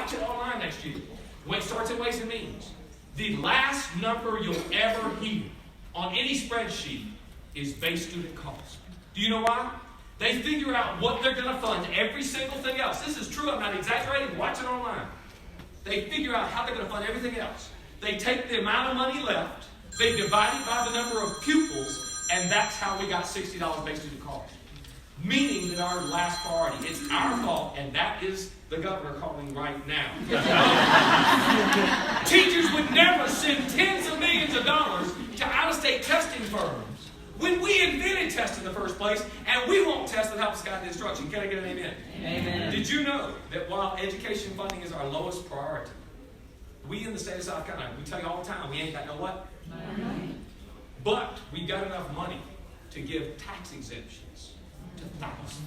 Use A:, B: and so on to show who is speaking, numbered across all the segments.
A: watch it online next year. When it starts in Ways and Means, the last number you'll ever hear on any spreadsheet is base student cost. Do you know why? They figure out what they're going to fund every single thing else. This is true. I'm not exaggerating. Watch it online. They figure out how they're going to fund everything else. They take the amount of money left, they divide it by the number of pupils, and that's how we got $60 base student cost. Meaning that our last priority, it's our fault, and that is the governor calling right now. Teachers would never send tens of millions of dollars to out-of-state testing firms when we invented tests in the first place, and we won't test that helps guide the instruction. Can I get an amen?
B: Amen.
A: Did you know that while education funding is our lowest priority, we in the state of South Carolina, we tell you all the time, we ain't got no what?
B: Money.
A: But we got enough money to give tax exemptions to thousands.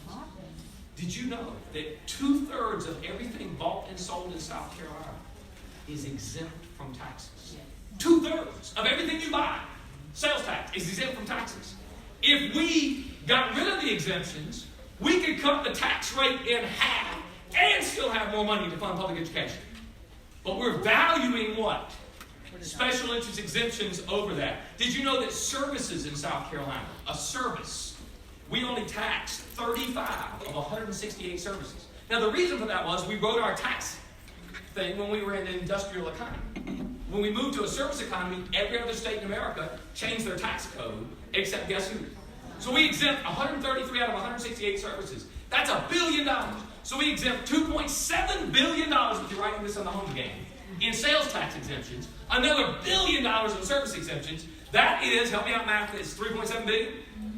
A: Did you know that 2/3 of everything bought and sold in South Carolina is exempt from taxes? 2/3 of everything you buy, sales tax, is exempt from taxes. If we got rid of the exemptions, we could cut the tax rate in half and still have more money to fund public education. But we're valuing what? Special interest exemptions over that. Did you know that services in South Carolina, a service, we only taxed 35 of 168 services. Now the reason for that was we wrote our tax thing when we were in an industrial economy. When we moved to a service economy, every other state in America changed their tax code, except guess who? So we exempt 133 out of 168 services. That's $1 billion. So we exempt $2.7 billion, if you're writing this on the home game, in sales tax exemptions, another $1 billion in service exemptions. That is, help me out math, it's $3.7 billion?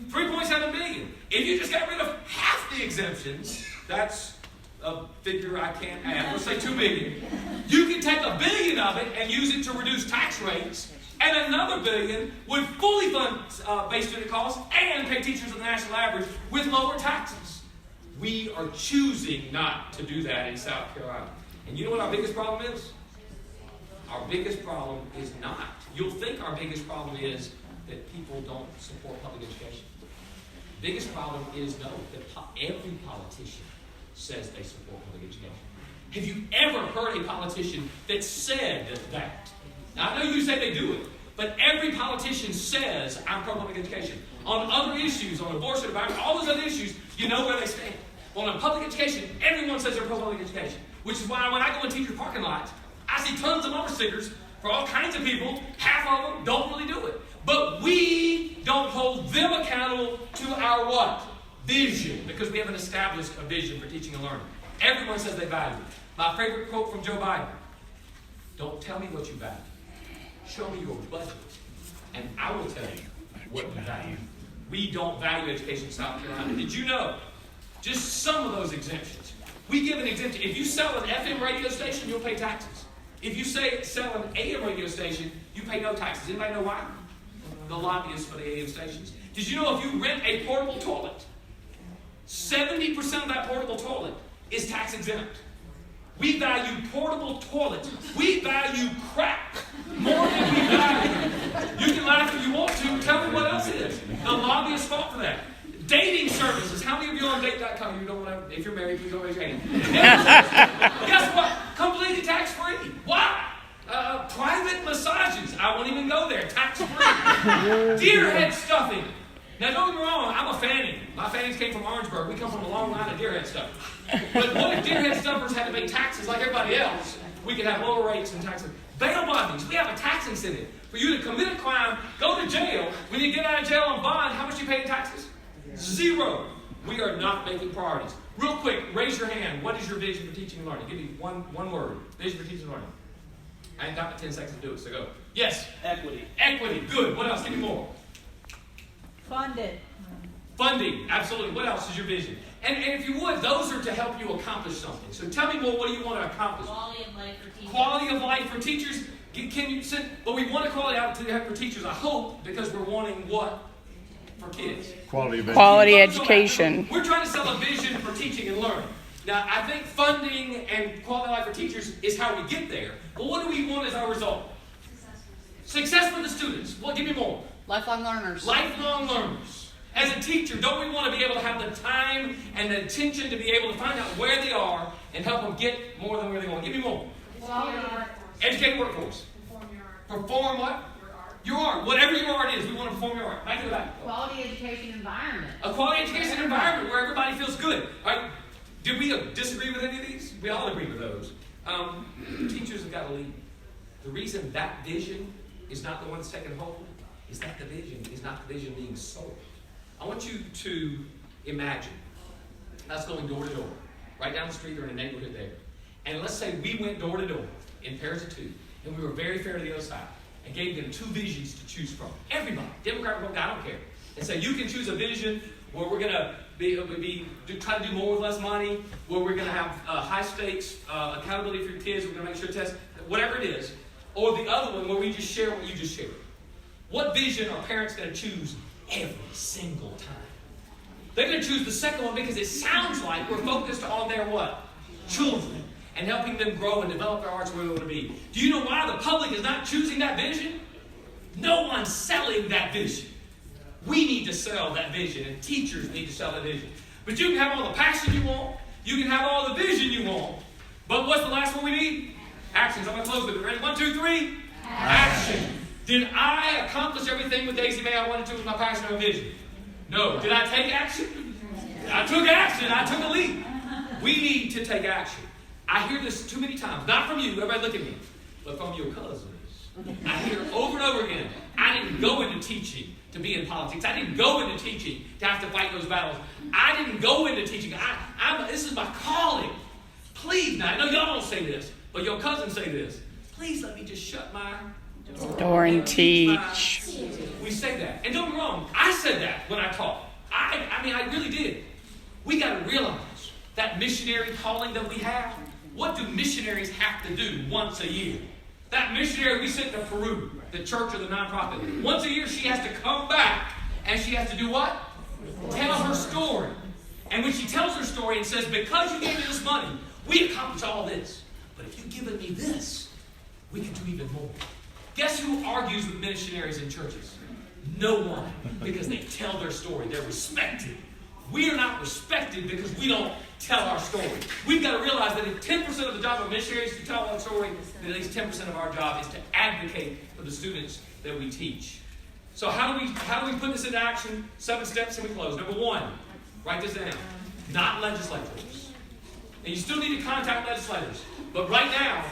A: $3.7 billion. If you just got rid of half the exemptions, that's a figure I can't add, let's say $2 billion. You can take $1 billion of it and use it to reduce tax rates, and another $1 billion would fully fund base student costs and pay teachers at the national average with lower taxes. We are choosing not to do that in South Carolina. And you know what our biggest problem is? Our biggest problem is not. You'll think our biggest problem is that people don't support public education. The biggest problem is, no, that every politician says they support public education. Have you ever heard a politician that said that? Now, I know you say they do it, but every politician says, I'm pro-public education. On other issues, on abortion, environment, all those other issues, you know where they stand. Well, on public education, everyone says they're pro-public education, which is why when I go and teach your parking lots, I see tons of bumper stickers for all kinds of people. Half of them don't really do it. But we don't hold them accountable to our what? Vision. Because we haven't established a vision for teaching and learning. Everyone says they value it. My favorite quote from Joe Biden. Don't tell me what you value. Show me your budget. And I will tell you what you value. We don't value education in South Carolina. Did you know? Just some of those exemptions. We give an exemption. If you sell an FM radio station, you'll pay taxes. If you sell an AM radio station, you pay no taxes. Anybody know why? The lobbyists for the AM stations. Did you know if you rent a portable toilet, 70% of that portable toilet is tax exempt? We value portable toilets. We value crap more than we value. You can laugh if you want to. Tell me what else it is. The lobbyists fought for that. Dating services. How many of you on date.com? You don't want to, if you're married, please don't raise your hand. Guess what? Completely tax-free. Why? Private massages. I won't even go there. Tax-free. Deer head stuffing. Now, don't get me wrong. I'm a fanny. My fannies came from Orangeburg. We come from a long line of deer head stuffers. But what if deer head stuffers had to pay taxes like everybody else? We could have lower rates and taxes. Bail bonds. We have a tax incentive. For you to commit a crime, go to jail. When you get out of jail on bond, how much you pay in taxes? 0. We are not making priorities. Real quick, raise your hand. What is your vision for teaching and learning? Give me one word. Vision for teaching and learning. I ain't got 10 seconds to do it, so go. Yes?
C: Equity.
A: Equity. Good. What else? Give me more.
B: Funded.
A: Funding. Absolutely. What else is your vision? And if you would, those are to help you accomplish something. So tell me more. What do you want to accomplish?
D: Quality of life for teachers.
A: Quality of life for teachers. Can you send? But we want to call it out to for teachers. I hope because we're wanting what? For kids.
E: Quality education.
A: We're trying to sell a vision for teaching and learning. Now, I think funding and quality of life for teachers is how we get there. But what do we want as our result? Success for the students. Well, give me more.
B: Lifelong learners.
A: Lifelong learners. As a teacher, don't we want to be able to have the time and the attention to be able to find out where they are and and help them get more than where they want. Give me more. Educated workforce. Perform what? Your art. Whatever your art is, we want to perform your art. Back to the back.
C: Quality education environment.
A: A quality education environment where everybody feels good. All right? Did we disagree with any of these? We all agree with those. Teachers have got to lead. The reason that vision is not the one that's taken hold is that the vision is not the vision being sold. I want you to imagine us going door to door, right down the street or in a neighborhood there. And let's say we went door to door in pairs of two, and we were very fair to the other side, and gave them two visions to choose from. Everybody, Democrat, Republican, I don't care. And say, you can choose a vision where we're going to try to do more with less money, where we're going to have high stakes accountability for your kids, we're going to make sure tests, whatever it is. Or the other one where we just share what you just shared. What vision are parents going to choose every single time? They're going to choose the second one because it sounds like we're focused on their what? Children. And helping them grow and develop their arts where they want to be. Do you know why the public is not choosing that vision? No one's selling that vision. We need to sell that vision, and teachers need to sell that vision. But you can have all the passion you want. You can have all the vision you want. But what's the last one we need? Actions. I'm going to close with it. Ready? 1, 2, 3. Action. Did I accomplish everything with Daisy May I wanted to with my passion and vision? No. Did I take action? I took action. I took a leap. We need to take action. I hear this too many times. Not from you. Everybody look at me. But from your cousins. I hear over and over again. I didn't go into teaching to be in politics. I didn't go into teaching to have to fight those battles. I didn't go into teaching. This is my calling. Please, now I know y'all don't say this, but your cousins say this. Please let me just shut my
E: Door and teach.
A: We say that. And don't get me wrong, I said that when I taught. I really did. We got to realize that missionary calling that we have, what do missionaries have to do once a year? That missionary we sent to Peru, the church or the nonprofit, once a year she has to come back and she has to do what? Tell her story. And when she tells her story and says, because you gave me this money, we accomplished all this. But if you've given me this, we can do even more. Guess who argues with missionaries in churches? No one. Because they tell their story. They're respected. We are not respected because we don't tell our story. We've got to realize that if 10% of the job of missionaries is to tell our story, then at least 10% of our job is to advocate for the students that we teach. So how do we put this into action? 7 steps and we close. Number 1, write this down. Not legislators. And you still need to contact legislators. But right now,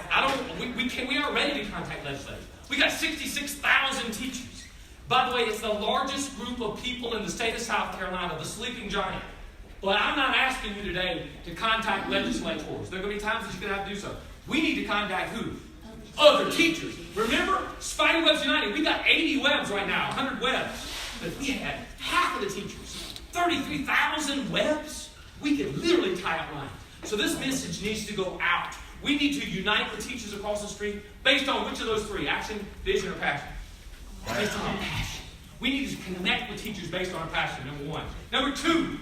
A: we aren't ready to contact legislators. We got 66,000 teachers. By the way, it's the largest group of people in the state of South Carolina, the sleeping giant. But I'm not asking you today to contact legislators. There are going to be times that you're going to have to do so. We need to contact who? Other teachers. Remember, Spider Webs United, we got 80 webs right now, 100 webs. But if we had half of the teachers, 33,000 webs, we could literally tie up lines. So this message needs to go out. We need to unite the teachers across the street based on which of those 3? Action, vision, or passion? Based on our passion. We need to connect with teachers based on our passion, number 1. Number 2,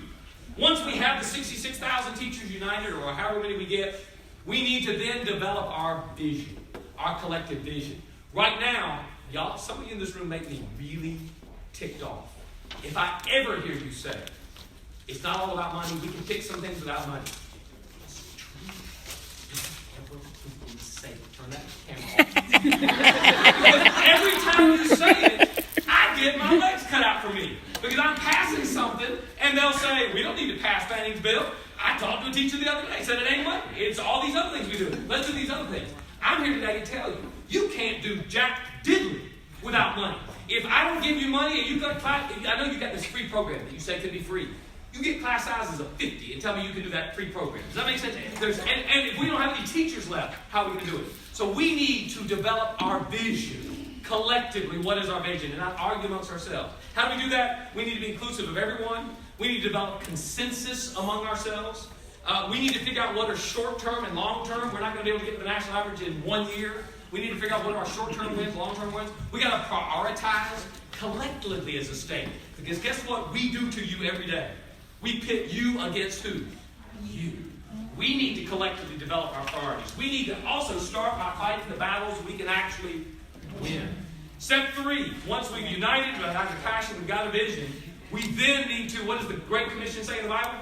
A: once we have the 66,000 teachers united, or however many we get, we need to then develop our vision, our collective vision. Right now, y'all, some of you in this room make me really ticked off. If I ever hear you say, it's not all about money, we can fix some things without money. It's true. Say it. Turn that camera off. Every time you say it, I get my legs cut out for me. Because I'm passing something, and they'll say, we don't need to pass Fanning's bill. I talked to a teacher the other day, said it ain't money. It's all these other things we do. Let's do these other things. I'm here today to tell you, you can't do jack diddly without money. If I don't give you money and you got class, I know you got this free program that you say could be free. You get class sizes of 50 and tell me you can do that free program. Does that make sense? And if we don't have any teachers left, how are we going to do it? So we need to develop our vision collectively. What is our vision? And not argue amongst ourselves. How do we do that? We need to be inclusive of everyone. We need to develop consensus among ourselves. We need to figure out what are short-term and long-term. We're not going to be able to get to the national average in 1 year. We need to figure out what are our short-term wins, long-term wins. We got to prioritize collectively as a state. Because guess what we do to you every day? We pit you against who? You. We need to collectively develop our priorities. We need to also start by fighting the battles we can actually win. Step 3, once we've united, we've got the passion, we've got a vision, we then need to, what does the Great Commission say in the Bible?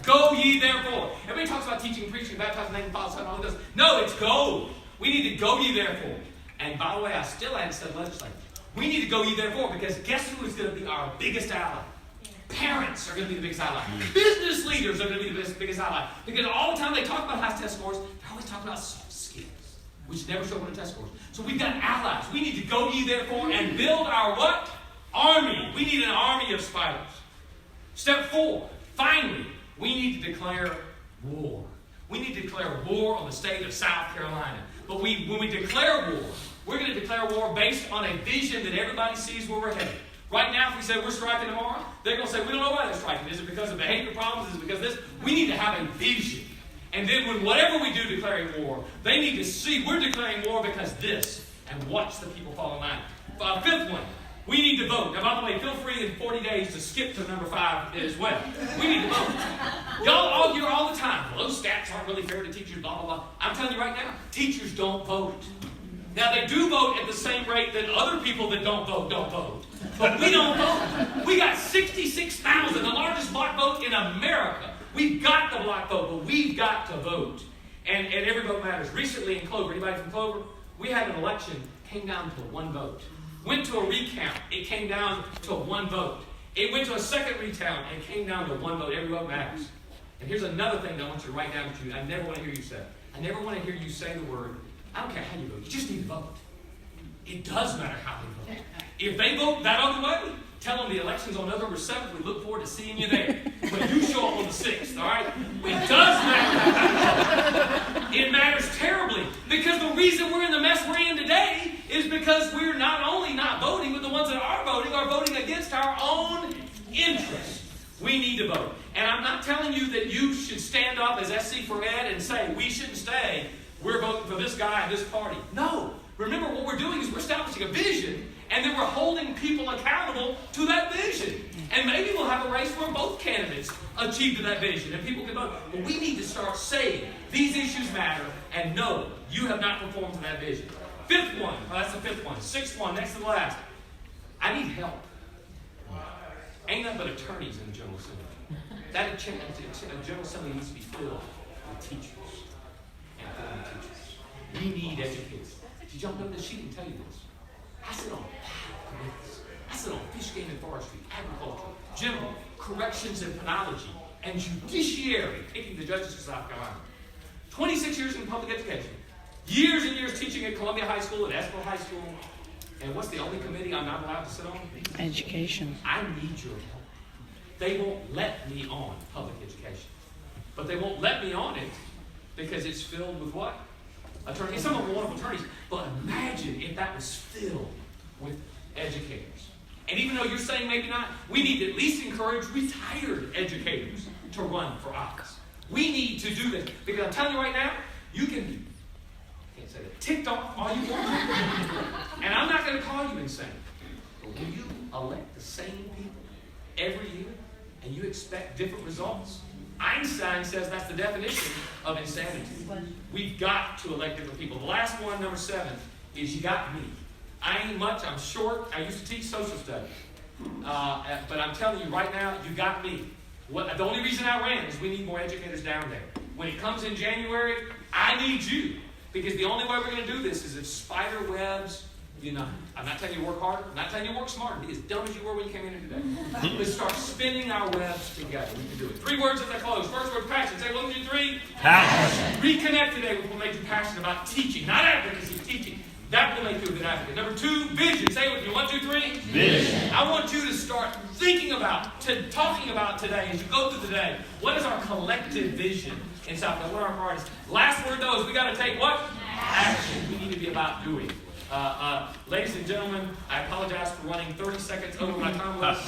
A: Go ye therefore. Everybody talks about teaching, preaching, baptizing, name, Father, Son, all of this. No, it's go. We need to go ye therefore. And by the way, I still hadn't said legislature. We need to go ye therefore because guess who is going to be our biggest ally? Parents are going to be the biggest ally. Business leaders are going to be the biggest ally. Because all the time they talk about high test scores, they're always talking about soft skills, which never show up in the test scores. So we've got allies. We need to go ye therefore and build our what? Army. We need an army of spiders. Step 4, finally, we need to declare war. We need to declare war on the state of South Carolina. But when we declare war, we're going to declare war based on a vision that everybody sees where we're headed. Right now, if we say we're striking tomorrow, they're going to say, we don't know why they're striking. Is it because of behavior problems? Is it because of this? We need to have a vision. And then when whatever we do declaring war, they need to see we're declaring war because this, and watch the people fall in line. 5th one, we need to vote. Now, by the way, feel free in 40 days to skip to number 5 as well. We need to vote. Y'all argue all the time. Well, those stats aren't really fair to teachers, blah, blah, blah. I'm telling you right now, teachers don't vote. Now, they do vote at the same rate that other people that don't vote. But we don't vote. We got 66,000, the largest block vote in America. We've got the block vote, but we've got to vote. And every vote matters. Recently in Clover, anybody from Clover? We had an election, came down to 1 vote. Went to a recount, it came down to 1 vote. It went to a second recount, and it came down to 1 vote. Every vote matters. And here's another thing that I want you to write down to you. I never want to hear you say. I never want to hear you say the word, I don't care how you vote. You just need to vote. It does matter how they vote. If they vote that other way, tell them the election's on November 7th. We look forward to seeing you there. But you show up on the 6th, all right? It does matter. It matters terribly. Because the reason we're in the mess we're in today is because we're not only not voting, but the ones that are voting against our own interests. We need to vote. And I'm not telling you that you should stand up as SC for Ed and say, we shouldn't stay. We're voting for this guy and this party. No. Remember, what we're doing is we're establishing a vision, and then we're holding people accountable to that vision. And maybe we'll have a race where both candidates achieve to that vision, and people can vote. But we need to start saying, these issues matter, and no, you have not performed to that vision. 5th one, that's the 5th one. 6th one, next to the last. I need help. Ain't nothing but attorneys in the General Assembly. That General Assembly needs to be filled with teachers and former teachers. We need educators. Did y'all know this? She didn't tell you this. I sit on committees. I sit on fish game and forestry, agriculture, general, corrections and penology, and judiciary, picking the judges of South Carolina. 26 years in public education. Years and years teaching at Columbia High School, at Estill High School. And what's the only committee I'm not allowed to sit on?
E: Education.
A: I need your help. They won't let me on public education. But they won't let me on it because it's filled with what? Attorneys. Some of them are wonderful attorneys. But imagine if that was filled with educators. And even though you're saying maybe not, we need to at least encourage retired educators to run for office. We need to do this. Because I'm telling you right now, you can be, I can't say that, ticked off all you want. And I'm not going to call you insane. But will you elect the same people every year and you expect different results? Einstein says that's the definition of insanity. We've got to elect different people. The last one, number 7, is you got me. I ain't much. I'm short. I used to teach social studies. But I'm telling you right now, you got me. The only reason I ran is we need more educators down there. When it comes in January, I need you. Because the only way we're going to do this is if spider webs unite. I'm not telling you to work harder. I'm not telling you to work smarter. Be as dumb as you were when you came in here today. Let's start spinning our webs together. We can do it. 3 words as I close. First word, passion. Say 1, 2, 3. Passion. Reconnect today with what makes you passionate about teaching. Not advocacy, teaching. That will make you a good advocate. Number 2, vision. Say it with me. 1, 2, 3. Vision. I want you to start thinking about, talking about today as you go through the day. What is our collective vision in South Carolina? What are our priorities? Last word, though, is we got to take what? Action. We need to be about doing. Ladies and gentlemen, I apologize for running 30 seconds over my time limit.